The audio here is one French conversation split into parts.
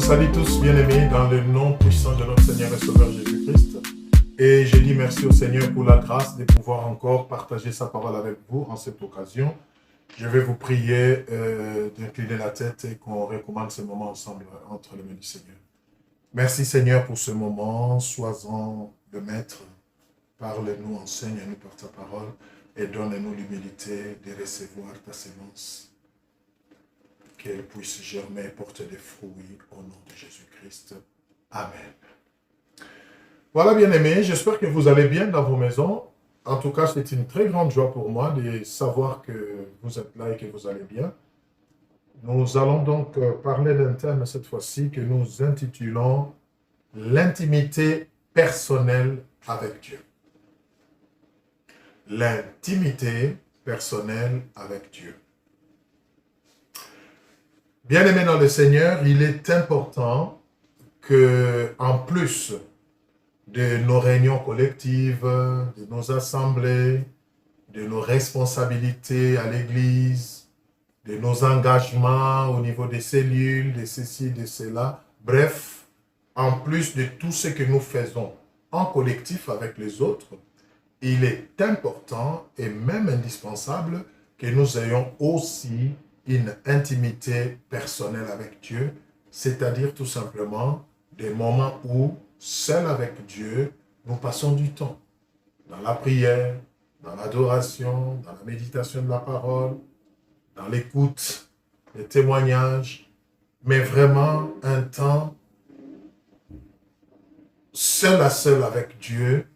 Salut tous bien-aimés dans le nom puissant de notre Seigneur et Sauveur Jésus-Christ. Et je dis merci au Seigneur pour la grâce de pouvoir encore partager sa parole avec vous en cette occasion. Je vais vous prier d'incliner la tête et qu'on recommande ce moment ensemble entre les mains du Seigneur. Merci Seigneur pour ce moment. Sois-en le maître. Parle-nous, enseigne-nous par ta parole et donne-nous l'humilité de recevoir ta sémence. Qu'elle puisse germer et porter des fruits au nom de Jésus-Christ. Amen. Voilà, bien-aimés, j'espère que vous allez bien dans vos maisons. En tout cas, c'est une très grande joie pour moi de savoir que vous êtes là et que vous allez bien. Nous allons donc parler d'un thème cette fois-ci que nous intitulons « L'intimité personnelle avec Dieu ». L'intimité personnelle avec Dieu. Bien-aimés dans le Seigneur, il est important que, en plus de nos réunions collectives, de nos assemblées, de nos responsabilités à l'Église, de nos engagements au niveau des cellules, de ceci, de cela, bref, en plus de tout ce que nous faisons en collectif avec les autres, il est important et même indispensable que nous ayons aussi une intimité personnelle avec Dieu, c'est-à-dire tout simplement des moments où, seul avec Dieu, nous passons du temps dans la prière, dans l'adoration, dans la méditation de la parole, dans l'écoute, les témoignages, mais vraiment un temps seul à seul avec Dieu.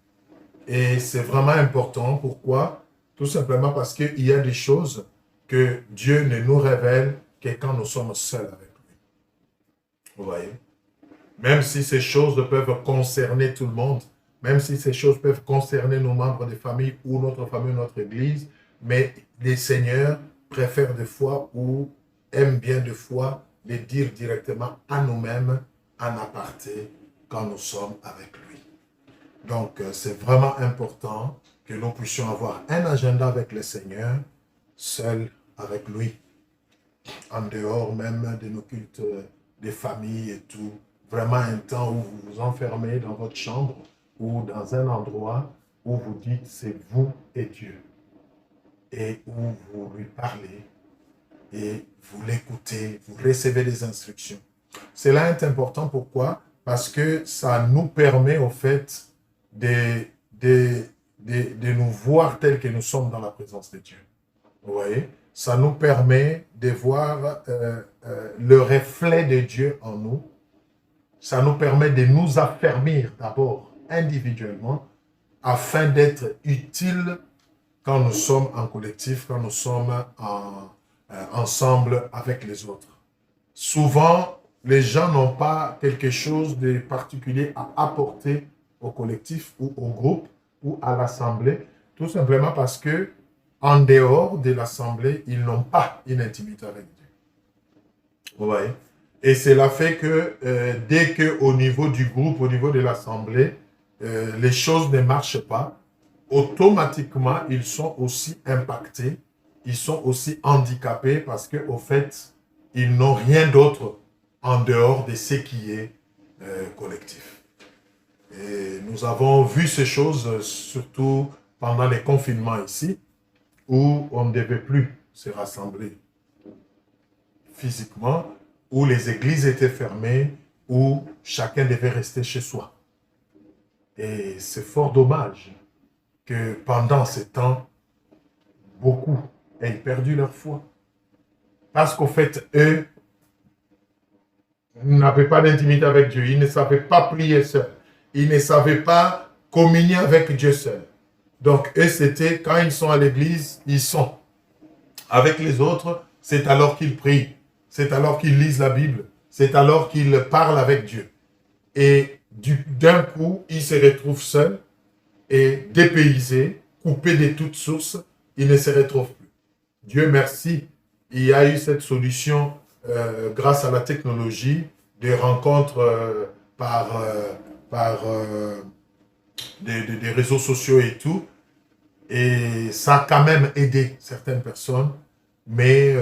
Et c'est vraiment important. Pourquoi? Tout simplement parce qu'il y a des choses que Dieu ne nous révèle que quand nous sommes seuls avec lui. Vous voyez? Même si ces choses peuvent concerner tout le monde, même si ces choses peuvent concerner nos membres de famille ou notre famille, notre église, mais les seigneurs préfèrent des fois ou aiment bien des fois les dire directement à nous-mêmes, en aparté, quand nous sommes avec lui. Donc, c'est vraiment important que nous puissions avoir un agenda avec le Seigneur, seul avec lui, en dehors même de nos cultes des familles et tout. Vraiment un temps où vous vous enfermez dans votre chambre ou dans un endroit où vous dites c'est vous et Dieu. Et où vous lui parlez et vous l'écoutez, vous recevez des instructions. Cela est important, pourquoi? Parce que ça nous permet au fait de nous voir tels que nous sommes dans la présence de Dieu. Vous voyez? Ça nous permet de voir le reflet de Dieu en nous. Ça nous permet de nous affermir d'abord individuellement afin d'être utiles quand nous sommes en collectif, quand nous sommes ensemble avec les autres. Souvent, les gens n'ont pas quelque chose de particulier à apporter au collectif ou au groupe ou à l'assemblée, tout simplement parce que en dehors de l'assemblée, ils n'ont pas une intimité avec Dieu. Vous voyez? Et cela fait que dès qu'au niveau du groupe, au niveau de l'assemblée, les choses ne marchent pas, automatiquement, ils sont aussi impactés, ils sont aussi handicapés parce qu'au fait, ils n'ont rien d'autre en dehors de ce qui est collectif. Et nous avons vu ces choses, surtout pendant les confinements ici, où on ne devait plus se rassembler physiquement, où les églises étaient fermées, où chacun devait rester chez soi. Et c'est fort dommage que pendant ces temps, beaucoup aient perdu leur foi. Parce qu'au fait, eux n'avaient pas d'intimité avec Dieu, ils ne savaient pas prier seuls. Ils ne savaient pas communier avec Dieu seul. Donc, eux, c'était quand ils sont à l'église, ils sont avec les autres, c'est alors qu'ils prient, c'est alors qu'ils lisent la Bible, c'est alors qu'ils parlent avec Dieu. Et d'un coup, ils se retrouvent seuls et dépaysés, coupés de toutes sources, ils ne se retrouvent plus. Dieu merci, il y a eu cette solution grâce à la technologie, des rencontres par des réseaux sociaux et tout. Et ça a quand même aidé certaines personnes, mais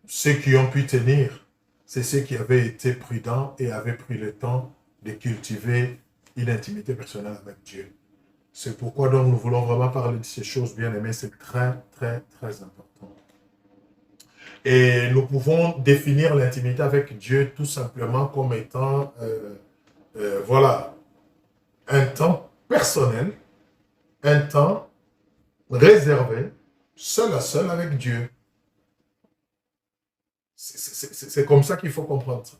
ceux qui ont pu tenir, c'est ceux qui avaient été prudents et avaient pris le temps de cultiver une intimité personnelle avec Dieu. C'est pourquoi donc nous voulons vraiment parler de ces choses, bien aimées. C'est très, très, très important. Et nous pouvons définir l'intimité avec Dieu tout simplement comme étant, voilà, un temps personnel, un temps réservé, seul à seul avec Dieu. C'est comme ça qu'il faut comprendre ça.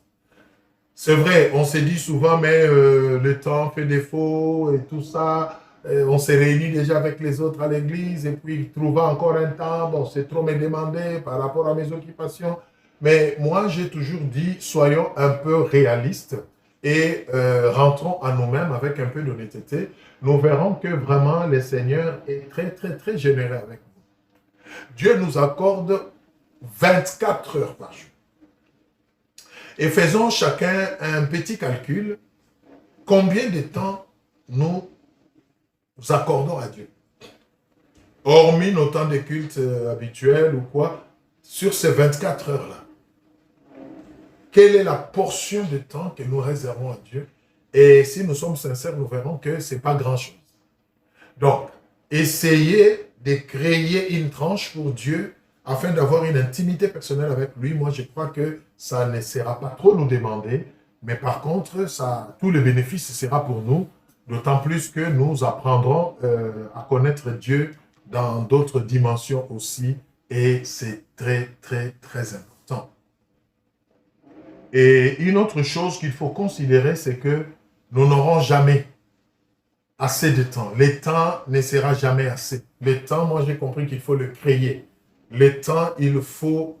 C'est vrai, on se dit souvent, mais le temps fait défaut et tout ça. On se réunit déjà avec les autres à l'église et puis trouver encore un temps, bon, c'est trop me demander par rapport à mes occupations. Mais moi, j'ai toujours dit, soyons un peu réalistes et rentrons à nous-mêmes avec un peu d'honnêteté. Nous verrons que vraiment le Seigneur est très, très, très généreux avec nous. Dieu nous accorde 24 heures par jour. Et faisons chacun un petit calcul. Combien de temps nous accordons à Dieu? Hormis nos temps de culte habituels ou quoi, sur ces 24 heures-là, quelle est la portion de temps que nous réservons à Dieu? Et si nous sommes sincères, nous verrons que ce n'est pas grand-chose. Donc, essayez de créer une tranche pour Dieu afin d'avoir une intimité personnelle avec lui. Moi, je crois que ça ne sera pas trop nous demander, mais par contre, tout le bénéfice sera pour nous, d'autant plus que nous apprendrons à connaître Dieu dans d'autres dimensions aussi, et c'est très, très, très important. Et une autre chose qu'il faut considérer, c'est que nous n'aurons jamais assez de temps. Le temps ne sera jamais assez. Le temps, moi j'ai compris qu'il faut le créer. Le temps, il faut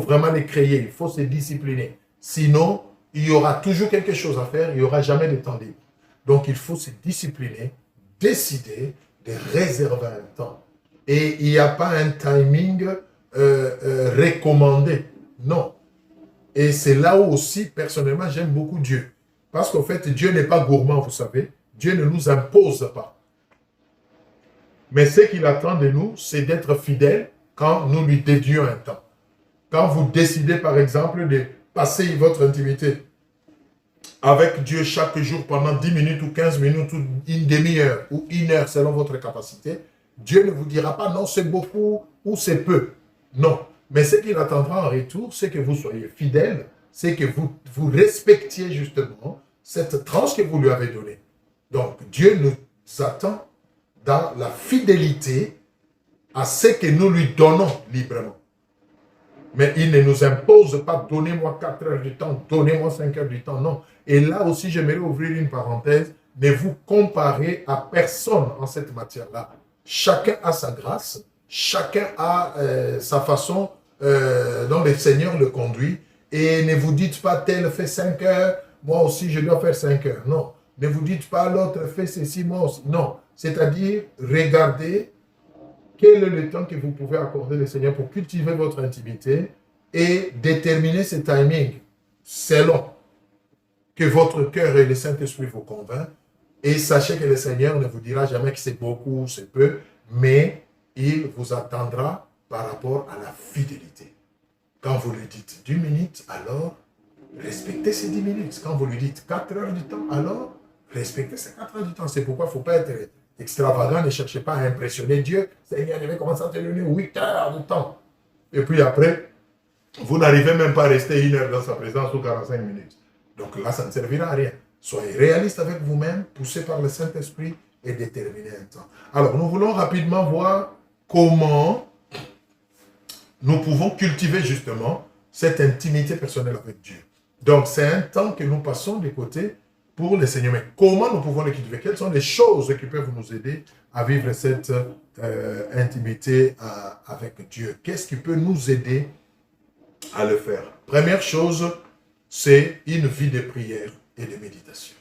vraiment le créer, il faut se discipliner. Sinon, il y aura toujours quelque chose à faire, il n'y aura jamais de temps libre. Donc il faut se discipliner, décider de réserver un temps. Et il n'y a pas un timing recommandé. Non. Et c'est là où aussi, personnellement, j'aime beaucoup Dieu. Parce qu'en fait, Dieu n'est pas gourmand, vous savez. Dieu ne nous impose pas. Mais ce qu'il attend de nous, c'est d'être fidèles quand nous lui dédions un temps. Quand vous décidez, par exemple, de passer votre intimité avec Dieu chaque jour pendant 10 minutes ou 15 minutes ou une demi-heure ou une heure selon votre capacité, Dieu ne vous dira pas non, c'est beaucoup ou c'est peu. Non. Mais ce qu'il attendra en retour, c'est que vous soyez fidèles, c'est que vous respectiez justement cette tranche que vous lui avez donnée. Donc, Dieu nous attend dans la fidélité à ce que nous lui donnons librement. Mais il ne nous impose pas, donnez-moi 4 heures du temps, donnez-moi 5 heures du temps, non. Et là aussi, j'aimerais ouvrir une parenthèse, ne vous comparez à personne en cette matière-là. Chacun a sa grâce, chacun a sa façon dont le Seigneur le conduit. Et ne vous dites pas, tel fait 5 heures, moi aussi je dois faire 5 heures. Non. Ne vous dites pas, l'autre fait ceci, moi aussi. Non. C'est-à-dire, regardez quel est le temps que vous pouvez accorder le Seigneur pour cultiver votre intimité et déterminer ce timing selon que votre cœur et le Saint-Esprit vous convainquent. Et sachez que le Seigneur ne vous dira jamais que c'est beaucoup ou c'est peu, mais il vous attendra par rapport à la fidélité. Quand vous lui dites 10 minutes, alors respectez ces 10 minutes. Quand vous lui dites 4 heures du temps, alors respectez ces 4 heures du temps. C'est pourquoi il ne faut pas être extravagant, ne cherchez pas à impressionner Dieu. Seigneur, je vais commencer à te donner 8 heures de temps. Et puis après, vous n'arrivez même pas à rester 1 heure dans sa présence ou 45 minutes. Donc là, ça ne servira à rien. Soyez réaliste avec vous-même, poussé par le Saint-Esprit et déterminez un temps. Alors, nous voulons rapidement voir comment nous pouvons cultiver justement cette intimité personnelle avec Dieu. Donc, c'est un temps que nous passons de côté pour le Seigneur. Mais comment nous pouvons le cultiver? Quelles sont les choses qui peuvent nous aider à vivre cette intimité avec Dieu? Qu'est-ce qui peut nous aider à le faire? Première chose, c'est une vie de prière et de méditation.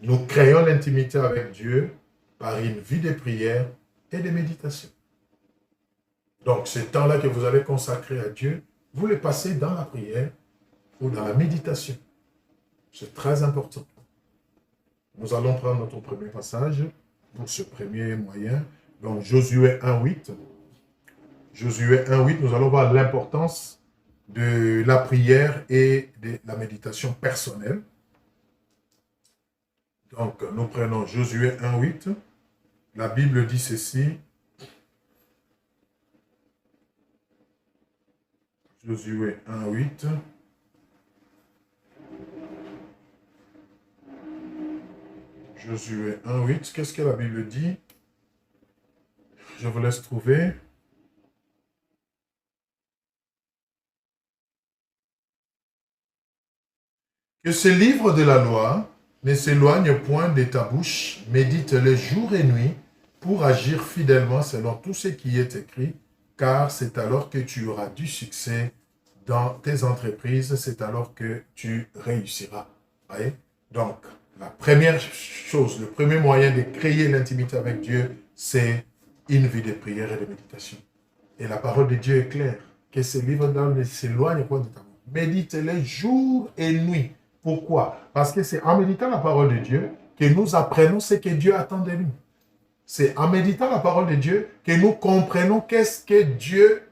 Nous créons l'intimité avec Dieu par une vie de prière et de méditation. Donc, ce temps-là que vous allez consacrer à Dieu, vous le passez dans la prière ou dans la méditation. C'est très important. Nous allons prendre notre premier passage pour ce premier moyen. Donc, Josué 1.8. Josué 1.8, nous allons voir l'importance de la prière et de la méditation personnelle. Donc, nous prenons Josué 1:8. La Bible dit ceci. Josué 1:8. Josué 1:8. Qu'est-ce que la Bible dit? Je vous laisse trouver. Que ce livre de la loi ne s'éloigne point de ta bouche, médite-le jour et nuit pour agir fidèlement selon tout ce qui est écrit, car c'est alors que tu auras du succès dans tes entreprises, c'est alors que tu réussiras. Voyez? Donc, la première chose, le premier moyen de créer l'intimité avec Dieu, c'est une vie de prière et de méditation. Et la parole de Dieu est claire, que ce livre-là ne s'éloigne point de ta bouche. Médite-le jour et nuit. Pourquoi? Parce que c'est en méditant la parole de Dieu que nous apprenons ce que Dieu attend de nous. C'est en méditant la parole de Dieu que nous comprenons qu'est-ce que Dieu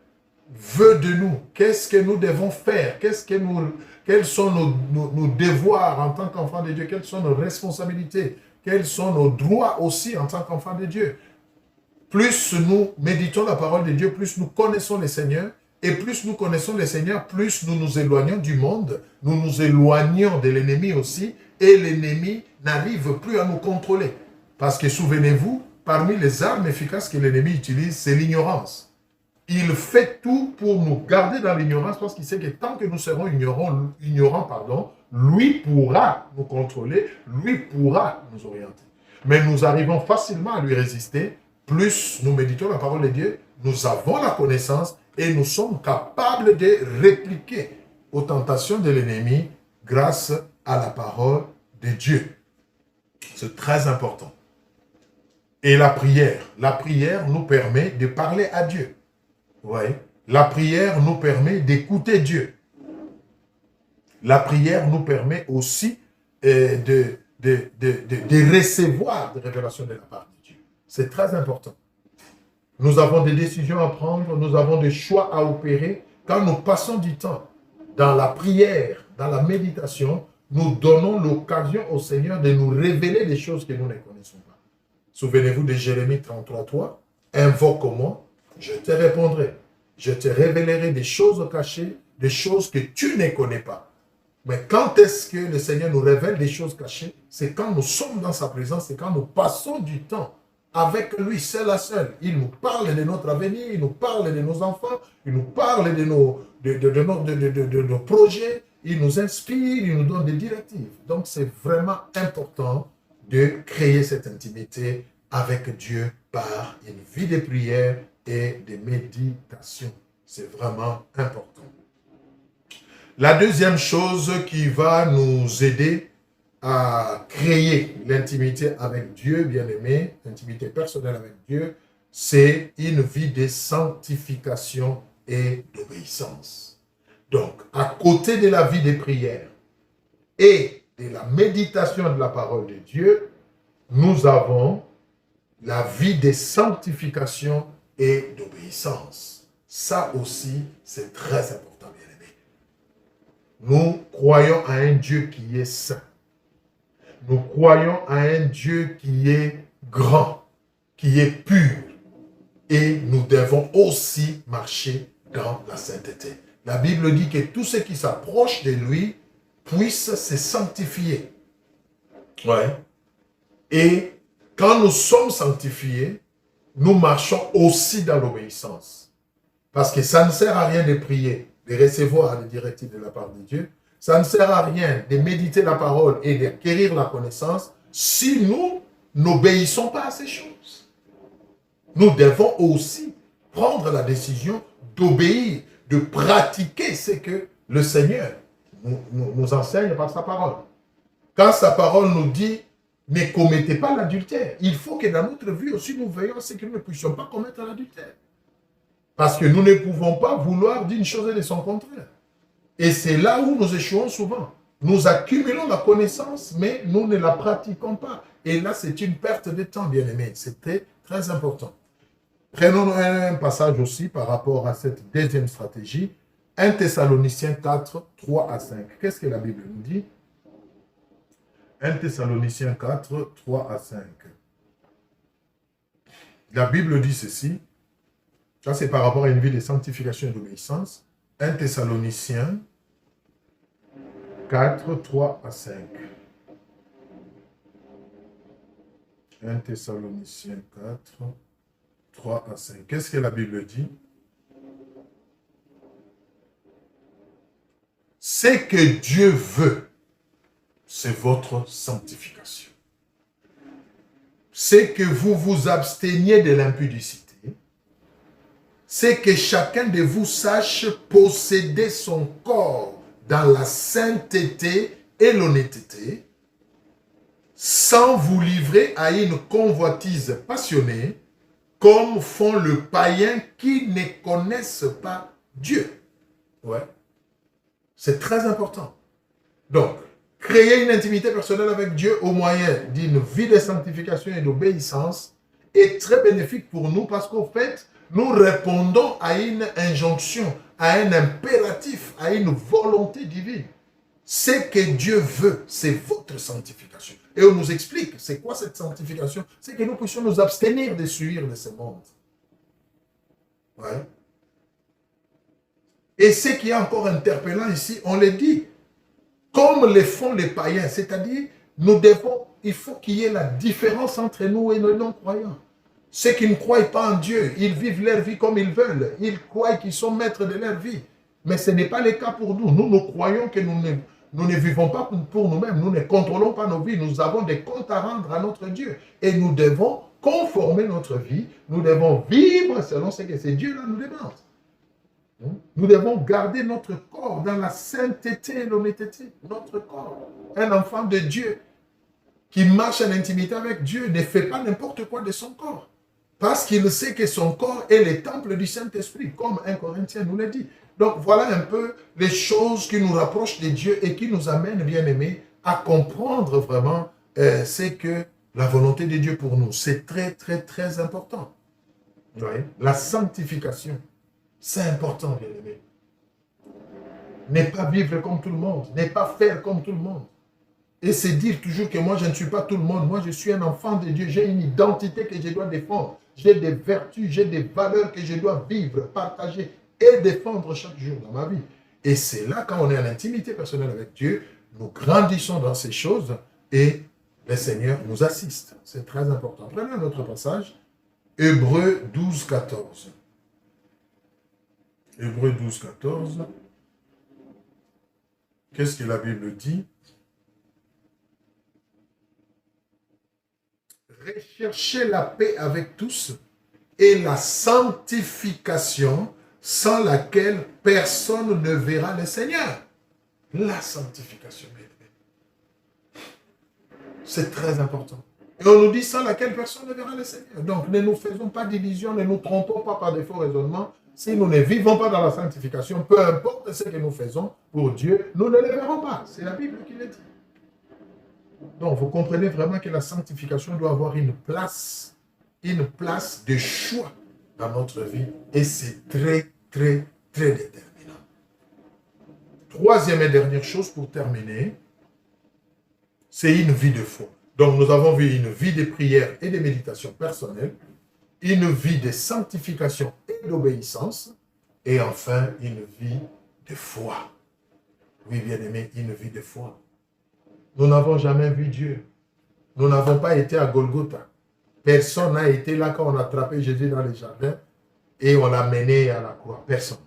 veut de nous, qu'est-ce que nous devons faire, quels sont nos devoirs en tant qu'enfants de Dieu, quelles sont nos responsabilités, quels sont nos droits aussi en tant qu'enfants de Dieu. Plus nous méditons la parole de Dieu, plus nous connaissons le Seigneur, et plus nous connaissons le Seigneur, plus nous nous éloignons du monde, nous nous éloignons de l'ennemi aussi, et l'ennemi n'arrive plus à nous contrôler. Parce que souvenez-vous, parmi les armes efficaces que l'ennemi utilise, c'est l'ignorance. Il fait tout pour nous garder dans l'ignorance parce qu'il sait que tant que nous serons ignorants, lui pourra nous contrôler, lui pourra nous orienter. Mais nous arrivons facilement à lui résister. Plus nous méditons la parole de Dieu, nous avons la connaissance et nous sommes capables de répliquer aux tentations de l'ennemi grâce à la parole de Dieu. C'est très important. Et la prière nous permet de parler à Dieu. Ouais. La prière nous permet d'écouter Dieu. La prière nous permet aussi de recevoir des révélations de la part de Dieu. C'est très important. Nous avons des décisions à prendre, nous avons des choix à opérer. Quand nous passons du temps dans la prière, dans la méditation, nous donnons l'occasion au Seigneur de nous révéler des choses que nous ne connaissons pas. Souvenez-vous de Jérémie 33:3. Invoque-moi, je te répondrai. Je te révélerai des choses cachées, des choses que tu ne connais pas. Mais quand est-ce que le Seigneur nous révèle des choses cachées? C'est quand nous sommes dans sa présence, c'est quand nous passons du temps avec lui, seul à seul. Il nous parle de notre avenir, il nous parle de nos enfants, il nous parle de nos projets, il nous inspire, il nous donne des directives. Donc c'est vraiment important de créer cette intimité avec Dieu par une vie de prière et de méditation. C'est vraiment important. La deuxième chose qui va nous aider à créer l'intimité avec Dieu, bien-aimé, l'intimité personnelle avec Dieu, c'est une vie de sanctification et d'obéissance. Donc, à côté de la vie de prière et de la méditation de la parole de Dieu, nous avons la vie de sanctification et d'obéissance. Ça aussi, c'est très important, bien-aimé. Nous croyons à un Dieu qui est saint. Nous croyons à un Dieu qui est grand, qui est pur. Et nous devons aussi marcher dans la sainteté. La Bible dit que tous ceux qui s'approchent de lui puissent se sanctifier. Ouais. Et quand nous sommes sanctifiés, nous marchons aussi dans l'obéissance. Parce que ça ne sert à rien de prier, de recevoir les directives de la part de Dieu. Ça ne sert à rien de méditer la parole et d'acquérir la connaissance si nous n'obéissons pas à ces choses. Nous devons aussi prendre la décision d'obéir, de pratiquer ce que le Seigneur nous enseigne par sa parole. Quand sa parole nous dit « ne commettez pas l'adultère », il faut que dans notre vie aussi nous veillions à ce que nous ne puissions pas commettre l'adultère. Parce que nous ne pouvons pas vouloir d'une chose et de son contraire. Et c'est là où nous échouons souvent. Nous accumulons la connaissance, mais nous ne la pratiquons pas. Et là, c'est une perte de temps, bien-aimé. C'était très important. Prenons un passage aussi par rapport à cette deuxième stratégie. 1 Thessaloniciens 4, 3 à 5. Qu'est-ce que la Bible nous dit? 1 Thessaloniciens 4, 3 à 5. La Bible dit ceci. Ça, c'est par rapport à une vie de sanctification et d'obéissance. 1 Thessaloniciens 4, 3 à 5. 1 Thessaloniciens 4, 3 à 5. Qu'est-ce que la Bible dit? Ce que Dieu veut, c'est votre sanctification. C'est que vous vous absteniez de l'impudicité. C'est que chacun de vous sache posséder son corps dans la sainteté et l'honnêteté, sans vous livrer à une convoitise passionnée, comme font les païens qui ne connaissent pas Dieu. Ouais. C'est très important. Donc, créer une intimité personnelle avec Dieu au moyen d'une vie de sanctification et d'obéissance est très bénéfique pour nous parce qu'en fait, nous répondons à une injonction, à un impératif, à une volonté divine. Ce que Dieu veut, c'est votre sanctification. Et on nous explique, c'est quoi cette sanctification? C'est que nous puissions nous abstenir de suivre de ce monde. Ouais. Et ce qui est encore interpellant ici, on le dit, comme le font les païens, c'est-à-dire, il faut qu'il y ait la différence entre nous et nos non-croyants. Ceux qui ne croient pas en Dieu, ils vivent leur vie comme ils veulent. Ils croient qu'ils sont maîtres de leur vie. Mais ce n'est pas le cas pour nous. Nous croyons que nous ne vivons pas pour nous-mêmes. Nous ne contrôlons pas nos vies. Nous avons des comptes à rendre à notre Dieu. Et nous devons conformer notre vie. Nous devons vivre selon ce que ce Dieu-là nous demande. Nous devons garder notre corps dans la sainteté et l'honnêteté. Notre corps. Un enfant de Dieu qui marche en intimité avec Dieu ne fait pas n'importe quoi de son corps. Parce qu'il sait que son corps est le temple du Saint-Esprit, comme 1 Corinthiens nous l'a dit. Donc voilà un peu les choses qui nous rapprochent de Dieu et qui nous amènent, bien aimés, à comprendre vraiment c'est que la volonté de Dieu pour nous. C'est très, très, très important. Oui. La sanctification. C'est important, bien aimé. Ne pas vivre comme tout le monde. Ne pas faire comme tout le monde. Et c'est dire toujours que moi, je ne suis pas tout le monde. Moi, je suis un enfant de Dieu. J'ai une identité que je dois défendre. J'ai des vertus, j'ai des valeurs que je dois vivre, partager et défendre chaque jour dans ma vie. Et c'est là, quand on est en intimité personnelle avec Dieu, nous grandissons dans ces choses et le Seigneur nous assiste. C'est très important. Prenons un autre passage. Hébreux 12, 14. Hébreux 12, 14. Qu'est-ce que la Bible dit? Recherchez la paix avec tous et la sanctification sans laquelle personne ne verra le Seigneur. La sanctification, c'est très important. Et on nous dit sans laquelle personne ne verra le Seigneur. Donc ne nous faisons pas d'illusions, ne nous trompons pas par des faux raisonnements. Si nous ne vivons pas dans la sanctification, peu importe ce que nous faisons pour Dieu, nous ne le verrons pas. C'est la Bible qui le dit. Donc, vous comprenez vraiment que la sanctification doit avoir une place de choix dans notre vie. Et c'est très, très, très déterminant. Troisième et dernière chose pour terminer, c'est une vie de foi. Donc, nous avons vu une vie de prière et de méditation personnelle, une vie de sanctification et d'obéissance, et enfin, une vie de foi. Oui, bien-aimé, une vie de foi. Nous n'avons jamais vu Dieu. Nous n'avons pas été à Golgotha. Personne n'a été là quand on a attrapé Jésus dans les jardins et on l'a mené à la croix. Personne.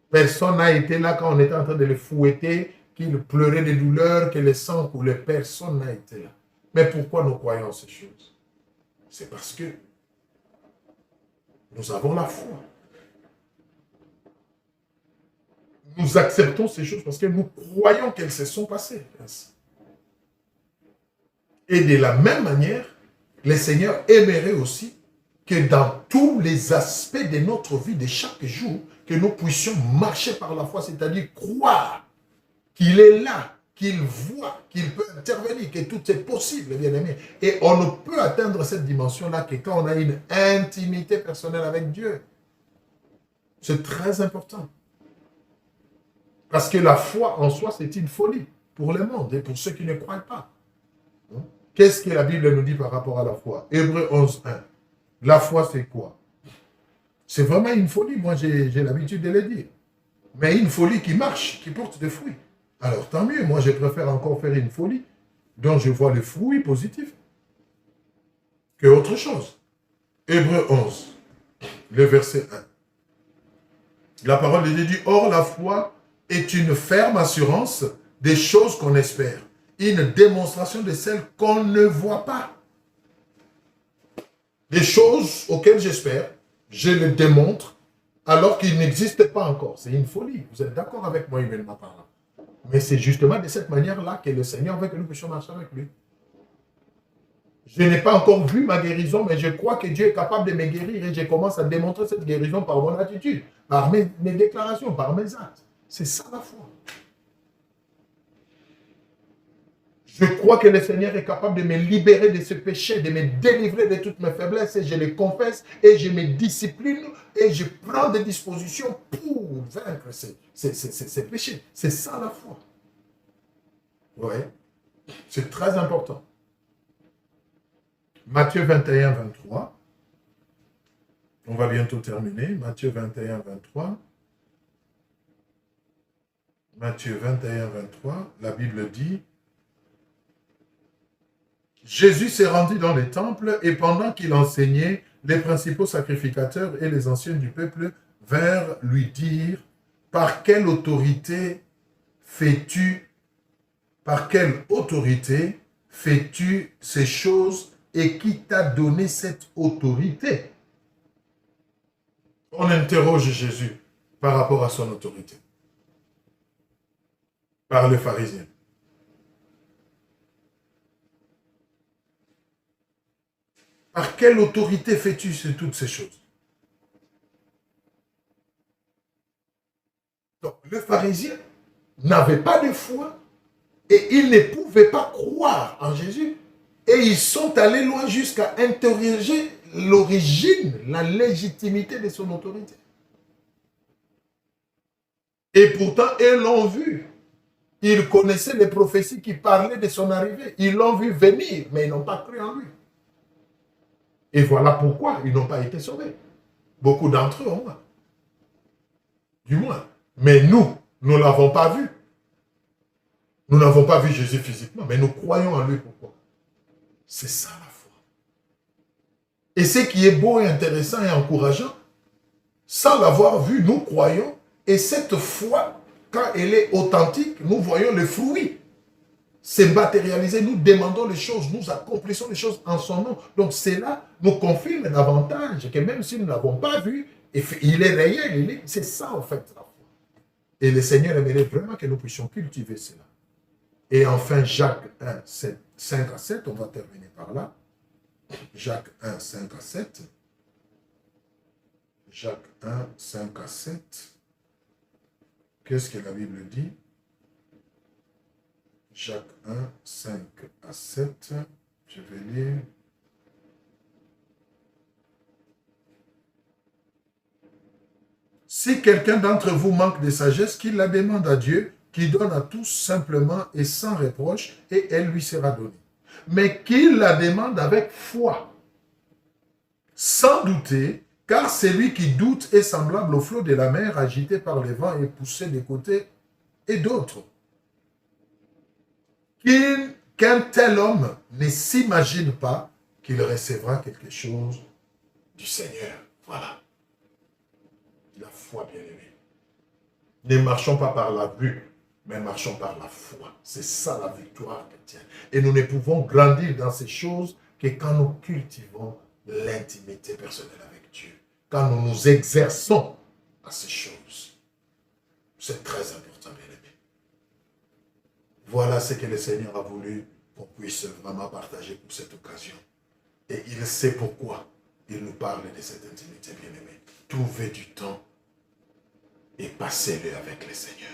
Personne n'a été là quand on était en train de le fouetter, qu'il pleurait de douleur, que le sang coulait. Personne n'a été là. Mais pourquoi nous croyons ces choses? C'est parce que nous avons la foi. Nous acceptons ces choses parce que nous croyons qu'elles se sont passées. Et de la même manière, le Seigneur aimerait aussi que dans tous les aspects de notre vie de chaque jour, que nous puissions marcher par la foi, c'est-à-dire croire qu'il est là, qu'il voit, qu'il peut intervenir, que tout est possible, bien aimé. Et on ne peut atteindre cette dimension-là que quand on a une intimité personnelle avec Dieu. C'est très important. Parce que la foi en soi, c'est une folie pour le monde et pour ceux qui ne croient pas. Qu'est-ce que la Bible nous dit par rapport à la foi? Hébreux 11, 1. La foi, c'est quoi? C'est vraiment une folie, moi j'ai l'habitude de le dire. Mais une folie qui marche, qui porte des fruits. Alors tant mieux, moi je préfère encore faire une folie dont je vois les fruits positifs que autre chose. Hébreux 11, le verset 1. La parole de Dieu dit, or la foi est une ferme assurance des choses qu'on espère, une démonstration de celles qu'on ne voit pas. Des choses auxquelles j'espère, je les démontre alors qu'ils n'existent pas encore. C'est une folie. Vous êtes d'accord avec moi, humainement parlant. Mais c'est justement de cette manière-là que le Seigneur veut que nous puissions marcher avec lui. Je n'ai pas encore vu ma guérison, mais je crois que Dieu est capable de me guérir et je commence à démontrer cette guérison par mon attitude, par mes déclarations, par mes actes. C'est ça la foi. Je crois que le Seigneur est capable de me libérer de ce péché, de me délivrer de toutes mes faiblesses et je les confesse et je me discipline et je prends des dispositions pour vaincre ces péchés. C'est ça la foi. Oui, c'est très important. Matthieu 21, 23. On va bientôt terminer. Matthieu 21, 23. Matthieu 21, 23. La Bible dit, Jésus s'est rendu dans les temples et pendant qu'il enseignait, les principaux sacrificateurs et les anciens du peuple vinrent lui dire, par quelle autorité fais-tu ces choses et qui t'a donné cette autorité? On interroge Jésus par rapport à son autorité, par le pharisien. Par quelle autorité fais-tu toutes ces choses? Donc, le pharisien n'avait pas de foi et il ne pouvait pas croire en Jésus. Et ils sont allés loin jusqu'à interroger l'origine, la légitimité de son autorité. Et pourtant, ils l'ont vu. Ils connaissaient les prophéties qui parlaient de son arrivée. Ils l'ont vu venir, mais ils n'ont pas cru en lui. Et voilà pourquoi ils n'ont pas été sauvés. Beaucoup d'entre eux ont. Du moins. Mais nous ne l'avons pas vu. Nous n'avons pas vu Jésus physiquement, mais nous croyons en lui. Pourquoi? C'est ça la foi. Et ce qui est beau et intéressant et encourageant, sans l'avoir vu, nous croyons. Et cette foi, quand elle est authentique, nous voyons le fruit. C'est matérialisé, nous demandons les choses, nous accomplissons les choses en son nom. Donc cela nous confirme davantage que même si nous ne l'avons pas vu, il est réel, c'est ça en fait la foi. Et le Seigneur aimerait vraiment que nous puissions cultiver cela. Et enfin, Jacques 1, 5 à 7, on va terminer par là. Jacques 1, 5 à 7. Jacques 1, 5 à 7. Qu'est-ce que la Bible dit? Jacques 1, 5 à 7. Je vais lire. Si quelqu'un d'entre vous manque de sagesse, qu'il la demande à Dieu, qui donne à tous simplement et sans reproche, et elle lui sera donnée. Mais qu'il la demande avec foi, sans douter, car celui qui doute est semblable au flot de la mer agité par les vents et poussé des côtés et d'autres. Qu'un tel homme ne s'imagine pas qu'il recevra quelque chose du Seigneur. Voilà. La foi, bien-aimée. Ne marchons pas par la vue, mais marchons par la foi. C'est ça la victoire chrétienne. Et nous ne pouvons grandir dans ces choses que quand nous cultivons l'intimité personnelle avec Dieu. Quand nous nous exerçons à ces choses. C'est très important, bien-aimé. Voilà ce que le Seigneur a voulu qu'on puisse vraiment partager pour cette occasion. Et il sait pourquoi il nous parle de cette intimité, bien-aimé. Trouvez du temps et passez-le avec le Seigneur.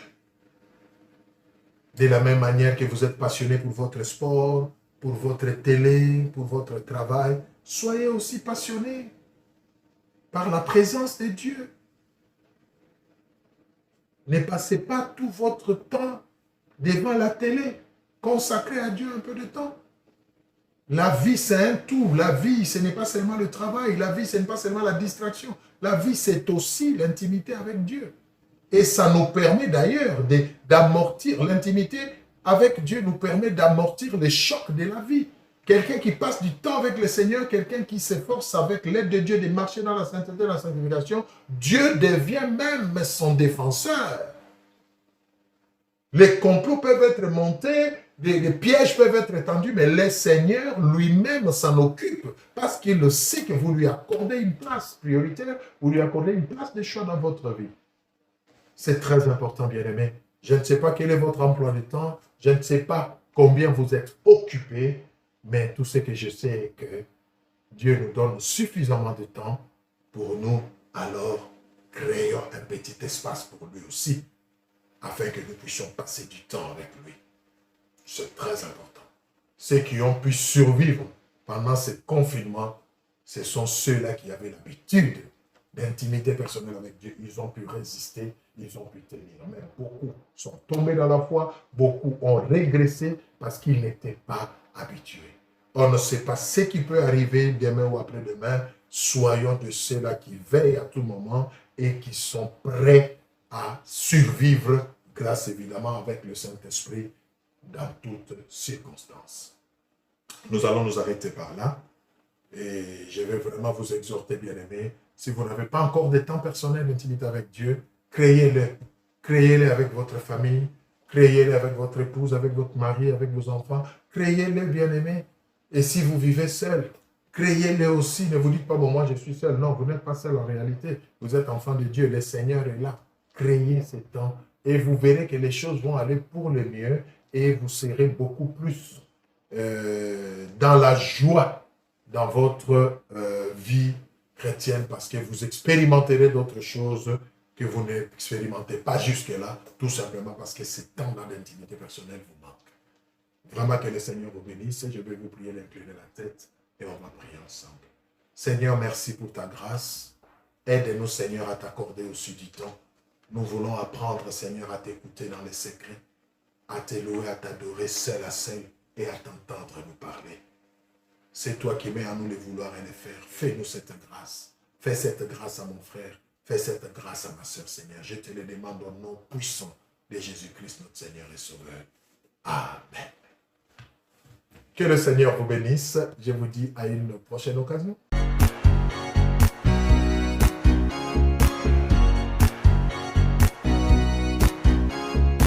De la même manière que vous êtes passionné pour votre sport, pour votre télé, pour votre travail, soyez aussi passionné par la présence de Dieu. Ne passez pas tout votre temps devant la télé. Consacrez à Dieu un peu de temps. La vie, c'est un tout. La vie, ce n'est pas seulement le travail. La vie, ce n'est pas seulement la distraction. La vie, c'est aussi l'intimité avec Dieu. Et ça nous permet d'ailleurs d'amortir. L'intimité avec Dieu nous permet d'amortir les chocs de la vie. Quelqu'un qui passe du temps avec le Seigneur, quelqu'un qui s'efforce avec l'aide de Dieu de marcher dans la sainteté, la sanctification, Dieu devient même son défenseur. Les complots peuvent être montés, des pièges peuvent être tendus, mais le Seigneur lui-même s'en occupe parce qu'il sait que vous lui accordez une place prioritaire, vous lui accordez une place de choix dans votre vie. C'est très important, bien-aimés. Je ne sais pas quel est votre emploi de temps, je ne sais pas combien vous êtes occupés, mais tout ce que je sais est que Dieu nous donne suffisamment de temps pour nous, alors créons un petit espace pour lui aussi, afin que nous puissions passer du temps avec lui. C'est très important. Ceux qui ont pu survivre pendant ce confinement, ce sont ceux-là qui avaient l'habitude d'intimité personnelle avec Dieu. Ils ont pu résister, ils ont pu tenir. Mais beaucoup sont tombés dans la foi, beaucoup ont régressé parce qu'ils n'étaient pas habitués. On ne sait pas ce qui peut arriver demain ou après-demain. Soyons de ceux-là qui veillent à tout moment et qui sont prêts à survivre grâce évidemment avec le Saint-Esprit dans toutes circonstances. Nous allons nous arrêter par là et je vais vraiment vous exhorter, bien-aimés, si vous n'avez pas encore de temps personnel d'intimité avec Dieu, créez-le. Créez-le avec votre famille, créez-le avec votre épouse, avec votre mari, avec vos enfants. Créez-le, bien-aimés. Et si vous vivez seul, créez-le aussi. Ne vous dites pas, bon, moi je suis seul. Non, vous n'êtes pas seul en réalité. Vous êtes enfant de Dieu. Le Seigneur est là. Créez ce temps et vous verrez que les choses vont aller pour le mieux et vous serez beaucoup plus dans la joie dans votre vie chrétienne parce que vous expérimenterez d'autres choses que vous n'expérimentez pas jusque-là, tout simplement parce que ce temps d'intimité personnelle vous manque. Vraiment que le Seigneur vous bénisse. Je vais vous prier d'incliner la tête et on va prier ensemble. Seigneur, merci pour ta grâce. Aide-nous, Seigneur, à t'accorder aussi du temps. Nous voulons apprendre, Seigneur, à t'écouter dans les secrets, à te louer, à t'adorer seul à seul et à t'entendre nous parler. C'est toi qui mets en nous les vouloir et les faire. Fais-nous cette grâce. Fais cette grâce à mon frère. Fais cette grâce à ma soeur, Seigneur. Je te le demande au nom puissant de Jésus-Christ, notre Seigneur et Sauveur. Amen. Que le Seigneur vous bénisse. Je vous dis à une prochaine occasion.